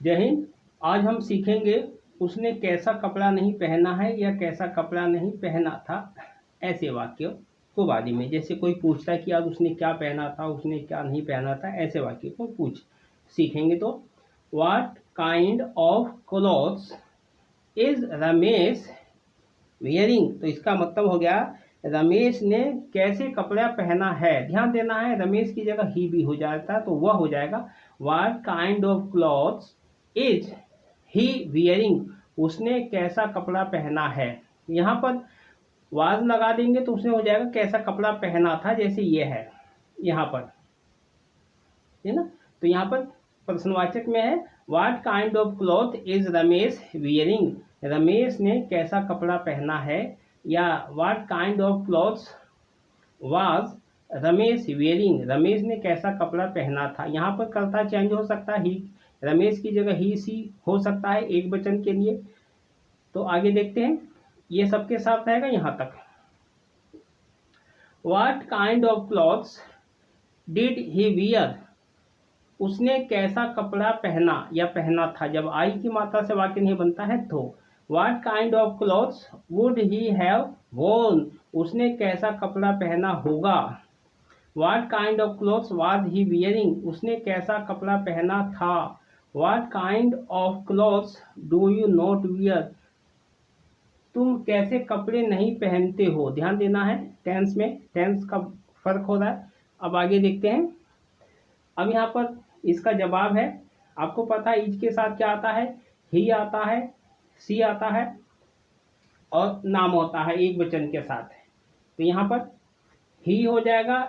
जय हिंद। आज हम सीखेंगे उसने कैसा कपड़ा नहीं पहना है या कैसा कपड़ा नहीं पहना था, ऐसे वाक्य को बारे में। जैसे कोई पूछता है कि आज उसने क्या पहना था, उसने क्या नहीं पहना था, ऐसे वाक्य को सीखेंगे। तो what kind of clothes is Ramesh wearing. तो इसका मतलब हो गया रमेश ने कैसे कपड़ा पहना है। ध्यान देना है, रमेश की जगह ही भी हो जाता है तो वह हो जाएगा what kind of clothes is he wearing. उसने कैसा कपड़ा पहना है। यहाँ पर वाज लगा देंगे तो उसने हो जाएगा कैसा कपड़ा पहना था, जैसे ये है यहाँ पर, है ना। तो यहाँ पर प्रश्नवाचक में है what kind of cloth is Ramesh wearing. Ramesh ने कैसा कपड़ा पहना है, या what kind of clothes was Ramesh wearing. Ramesh ने कैसा कपड़ा पहना था। यहाँ पर कर्ता चेंज हो सकता है, ही रमेश की जगह ही सी हो सकता है एक वचन के लिए। तो आगे देखते हैं, ये सबके साथ रहेगा यहाँ तक। What kind of clothes did he wear. उसने कैसा कपड़ा पहना या पहना था। जब आई की मात्रा से वाक्य नहीं बनता है तो what kind of clothes would he have worn. उसने कैसा कपड़ा पहना होगा। What kind of clothes was he wearing. उसने कैसा कपड़ा पहना था। What kind of clothes do you not wear. तुम कैसे कपड़े नहीं पहनते हो। ध्यान देना है, टेंस में टेंस का फर्क हो रहा है। अब आगे देखते हैं। अब यहाँ पर इसका जवाब है, आपको पता है इज के साथ क्या आता है, ही आता है, सी आता है और नाम होता है एक वचन के साथ। तो यहाँ पर ही हो जाएगा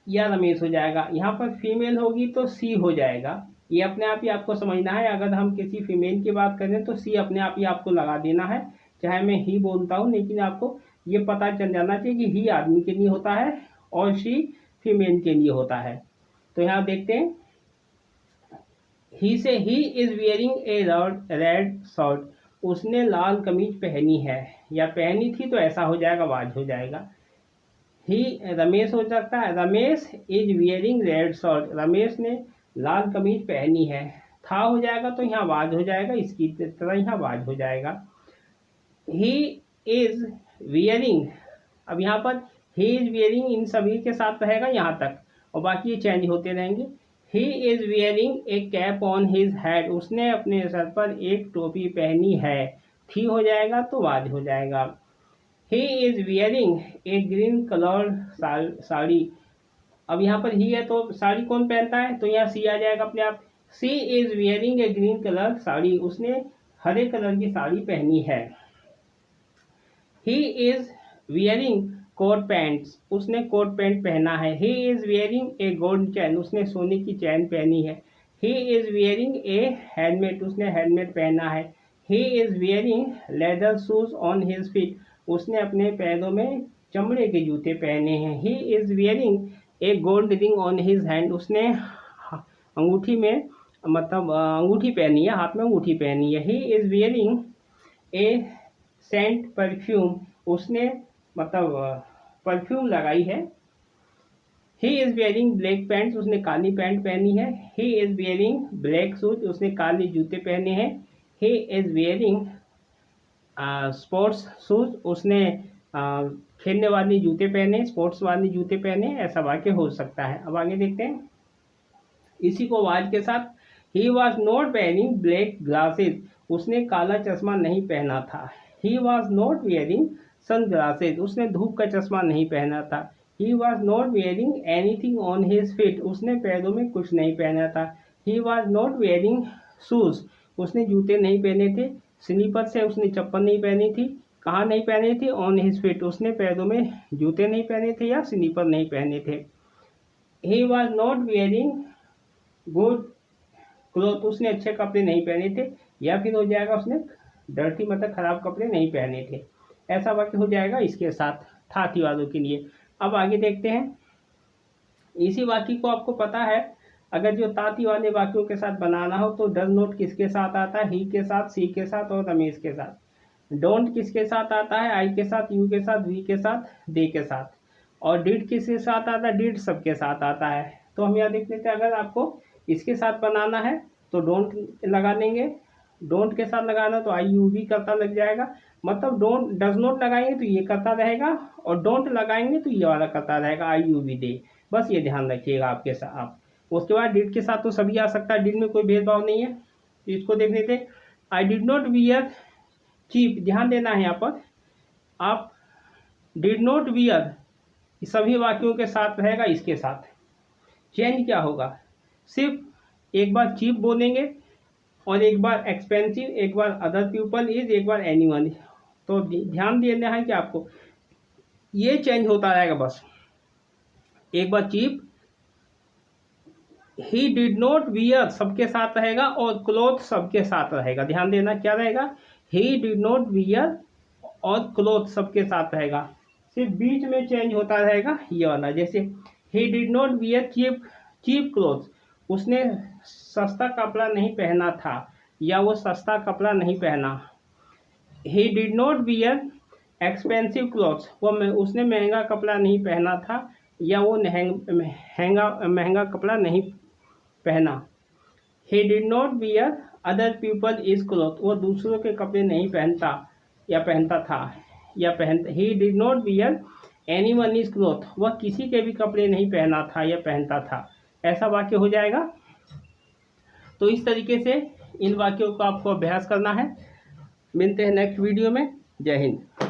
या रमेश हो जाएगा। यहाँ पर फीमेल होगी तो सी हो जाएगा। ये अपने आप ही आपको समझना है। अगर हम किसी फीमेल की बात करें तो सी अपने आप ही आपको लगा देना है, चाहे मैं ही बोलता हूँ, लेकिन आपको ये पता चल जाना चाहिए कि ही आदमी के लिए होता है और शी फीमेल के लिए होता है। तो यहाँ देखते हैं, ही से ही is wearing A red shirt. उसने लाल कमीज पहनी है या पहनी थी, तो ऐसा हो जाएगा वाज हो जाएगा। ही रमेश हो सकता है, Ramesh is wearing red shirt. Ramesh ने लाल कमीज पहनी है। था हो जाएगा तो यहाँ वाज हो जाएगा, इसकी तरह यहाँ वाज हो जाएगा। ही इज वियरिंग। अब यहाँ पर ही इज वियरिंग इन सभी के साथ रहेगा यहाँ तक, और बाकी ये चेंज होते रहेंगे। ही is wearing A cap on his head. उसने अपने सर पर एक टोपी पहनी है। थी हो जाएगा तो वाज हो जाएगा। ही is wearing a green coloured sari. अब यहाँ पर ही है तो साड़ी कौन पहनता है, तो यहाँ सी आ जाएगा अपने आप। She is wearing a green colour sari. उसने हरे कलर की साड़ी पहनी है। He is wearing coat pants. उसने कोट पैंट पहना है। He is wearing a gold chain. उसने सोने की चैन पहनी है। He is wearing a helmet. उसने हेलमेट पहना है। He is wearing leather shoes on his feet. उसने अपने पैरों में चमड़े के जूते पहने हैं। He is wearing a gold ring on his hand. उसने अंगूठी में मतलब अंगूठी पहनी है, हाथ में अंगूठी पहनी है। He is wearing a scent perfume. उसने मतलब परफ्यूम लगाई है। He is wearing black pants. उसने काली पैंट पहनी है। He is wearing black shoes. उसने काले जूते पहने हैं। He is wearing sports shoes. उसने खेलने वाले जूते पहने, स्पोर्ट्स वाले जूते पहने। ऐसा वाक्य हो सकता है। अब आगे देखते हैं इसी को वाज के साथ। He was not wearing black glasses. उसने काला चश्मा नहीं पहना था। He was not wearing sunglasses. उसने धूप का चश्मा नहीं पहना था। He was not wearing anything on his feet. उसने पैरों में कुछ नहीं पहना था। He was not wearing shoes. उसने जूते नहीं पहने थे। स्लीपर से उसने चप्पल नहीं पहनी थी। कहाँ नहीं पहने थे, ऑन हिज फीट। उसने पैरों में जूते नहीं पहने थे या स्लीपर नहीं पहने थे। ही was not wearing good cloth. उसने अच्छे कपड़े नहीं पहने थे, या फिर हो जाएगा उसने डर्टी मतलब खराब कपड़े नहीं पहने थे। ऐसा वाक्य हो जाएगा इसके साथ था थी वालों के लिए। अब आगे देखते हैं, इसी वाक्य को आपको पता है, अगर जो ताती वाले वाक्यों के साथ बनाना हो तो डज नॉट किसके साथ आता है, ही के साथ, सी के साथ और रमेश के साथ। डोंट किसके साथ आता है, आई के साथ, यू के साथ, वी के साथ, दे के साथ। और डिड किसके साथ आता है, डिड सबके साथ आता है। तो हम यहाँ देख लेते हैं, अगर आपको इसके साथ बनाना है तो डोंट लगा देंगे, डोंट के साथ लगाना तो आई यू वी करता लग जाएगा, मतलब डोंट डज नॉट लगाएंगे तो ये करता रहेगा, और डोंट लगाएंगे तो ये वाला करता रहेगा आई यू वी डे। बस ये ध्यान रखिएगा आपके साथ आप। उसके बाद डिड के साथ तो सभी आ सकता है, डिड में कोई भेदभाव नहीं है। इसको देख लेते, I did not wear cheap, ध्यान देना है यहाँ पर, आप डिड नॉट वियर सभी वाक्यों के साथ रहेगा, इसके साथ चेंज क्या होगा, सिर्फ एक बार चीप बोलेंगे और एक बार एक्सपेंसिव, एक बार अदर पीपल इज, एक बार एनीवन। तो ध्यान देना है कि आपको ये चेंज होता रहेगा बस। एक बार cheap, he did not wear सबके साथ रहेगा और क्लोथ सबके साथ रहेगा। ध्यान देना क्या रहेगा, ही डिड नॉट वियर और क्लोथ सबके साथ रहेगा, सिर्फ बीच में चेंज होता रहेगा ये वाला। जैसे he did not wear cheap cloth, उसने सस्ता कपड़ा नहीं पहना था या वो सस्ता कपड़ा नहीं पहना। ही did not wear expensive clothes, वो उसने महंगा कपड़ा नहीं पहना था या वो महंगा कपड़ा नहीं पहना। ही did not wear other people is cloth, वो दूसरों के कपड़े नहीं पहनता या पहनता था या पहनता। ही did not wear anyone is cloth, वह किसी के भी कपड़े नहीं पहना था या पहनता था। ऐसा वाक्य हो जाएगा। तो इस तरीके से इन वाक्यों को आपको अभ्यास करना है। मिलते हैं नेक्स्ट वीडियो में। जय हिंद।